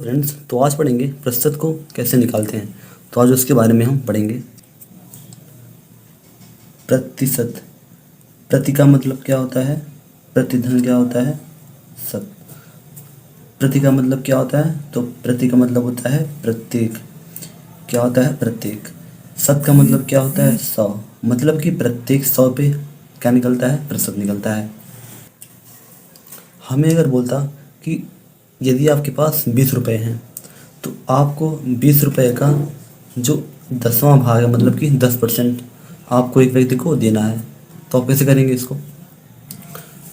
Friends, तो आज पढ़ेंगे प्रतिशत को कैसे निकालते हैं। तो आज उसके बारे में हम पढ़ेंगे। प्रतिशत, प्रति का मतलब क्या होता है, प्रतिधन क्या होता है, शत। प्रति का मतलब क्या होता है, तो प्रति का मतलब होता है प्रत्येक। क्या होता है, प्रत्येक। शत का मतलब क्या होता है, 100। मतलब कि प्रत्येक 100 पे क्या निकलता है, प्रतिशत निकलता है। हमें अगर बोलता कि यदि आपके पास 20 रुपये हैं तो आपको 20 रुपये का जो 10वां भाग है, मतलब कि 10% आपको एक व्यक्ति को देना है, तो आप कैसे करेंगे इसको।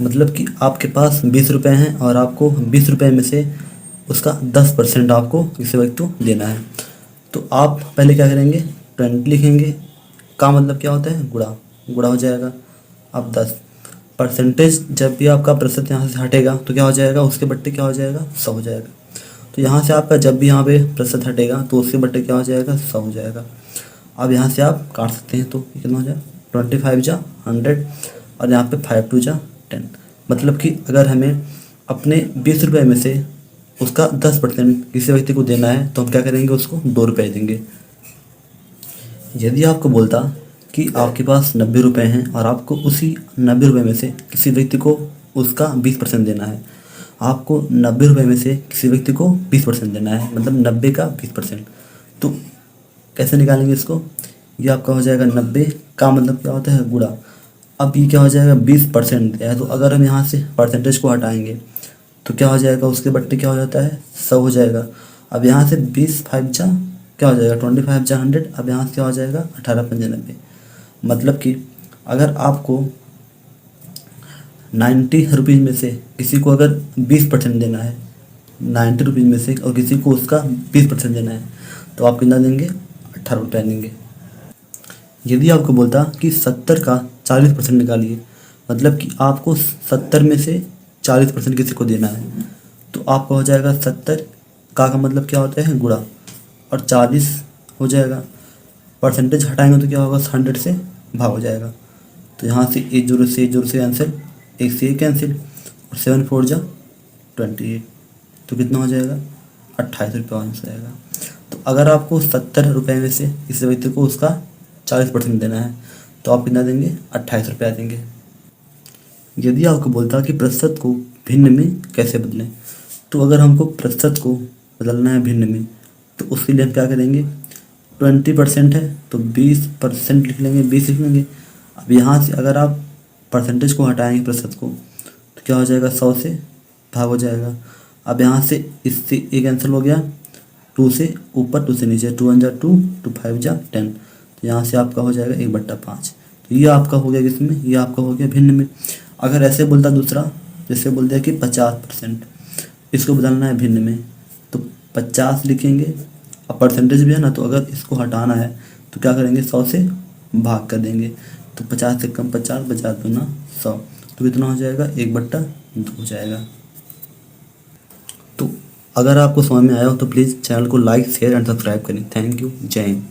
मतलब कि आपके पास 20 रुपये हैं और आपको 20 रुपये में से उसका 10% आपको किसी व्यक्ति को देना है। तो आप पहले क्या करेंगे, 20 लिखेंगे। का मतलब क्या होता है, गुणा। गुणा हो जाएगा। अब 10 परसेंटेज, जब भी आपका प्रतिशत यहाँ से हटेगा तो क्या हो जाएगा, उसके बट्टे क्या हो जाएगा, 100 हो जाएगा। तो यहाँ से आपका जब भी यहाँ पे प्रतिशत हटेगा तो उसके बट्टे क्या हो जाएगा, 100 हो जाएगा। अब यहाँ से आप काट सकते हैं, तो ये कितना हो जाएगा, 25 जा 100 और यहाँ पे 5 2 जा 10। मतलब कि अगर हमें अपने 20 रुपये में से उसका 10% किसी व्यक्ति को देना है तो हम क्या करेंगे, उसको 2 रुपये देंगे। यदि आपको बोलता कि आपके पास 90 रुपये हैं और आपको उसी 90 रुपये में से किसी व्यक्ति को उसका 20% देना है, आपको 90 रुपये में से किसी व्यक्ति को 20% देना है, मतलब 90 का 20%। तो कैसे निकालेंगे इसको, ये आपका हो जाएगा 90 का मतलब क्या होता है, गुणा। अब ये क्या हो जाएगा, 20% दिया है, तो अगर हम यहाँ से परसेंटेज को हटाएंगे तो क्या हो जाएगा, उसके बट्टे क्या हो जाता है, 100 हो जाएगा। अब यहाँ से 20 5 जा क्या हो जाएगा, 25 जा 100। अब यहाँ से क्या हो जाएगा, 18 5 90। मतलब कि अगर आपको 90 रुपीज़ में से किसी को अगर 20% देना है, 90 रुपीज़ में से, और किसी को उसका 20% देना है, तो आप कितना देंगे, 18 रुपये देंगे। यदि आपको बोलता कि 70 का 40% निकालिए, मतलब कि आपको 70 में से 40% किसी को देना है, तो आपका हो जाएगा 70 का मतलब क्या होता है, गुणा, और 40 हो जाएगा। परसेंटेज हटाएंगे तो क्या होगा, 100 से भाग हो जाएगा। तो यहाँ से 1 0 से 1 0 से कैंसिल, 1 से 1 कैंसिल, और 7 4 जा 28। तो कितना हो जाएगा, 28 रुपये आंसर आएगा। तो अगर आपको 70 रुपये में से किसी व्यक्ति को उसका 40% देना है तो आप कितना देंगे, 28 रुपया देंगे। यदि आपको बोलता कि प्रतिशत को भिन्न में कैसे बदलें, तो अगर हमको प्रतिशत को बदलना है भिन्न में, तो उसके लिए हम क्या करेंगे, 20% है तो 20% लिख लेंगे, 20 लिख लेंगे। अब यहाँ से अगर आप परसेंटेज को हटाएंगे प्रतिशत को, तो क्या हो जाएगा, 100 से भाग हो जाएगा। अब यहाँ से इससे एक कैंसिल हो गया, 2 से ऊपर 2 से नीचे, 2 1 जा 2 2 5 जा 10। तो यहाँ से आपका हो जाएगा 1/5। तो ये आपका हो गया किसमें, ये आपका हो गया भिन्न में। अगर ऐसे बोलता दूसरा, जैसे बोल दिया कि 50%, इसको बदलना है भिन्न में, तो 50 लिखेंगे। अब परसेंटेज भी है ना, तो अगर इसको हटाना है तो क्या करेंगे, 100 से भाग कर देंगे। तो 50 से कम 50, 50 दूना 100, तो कितना हो जाएगा, 1/2 हो जाएगा। तो अगर आपको समझ में आया हो तो प्लीज़ चैनल को लाइक शेयर एंड सब्सक्राइब करें। थैंक यू, जय हिंद।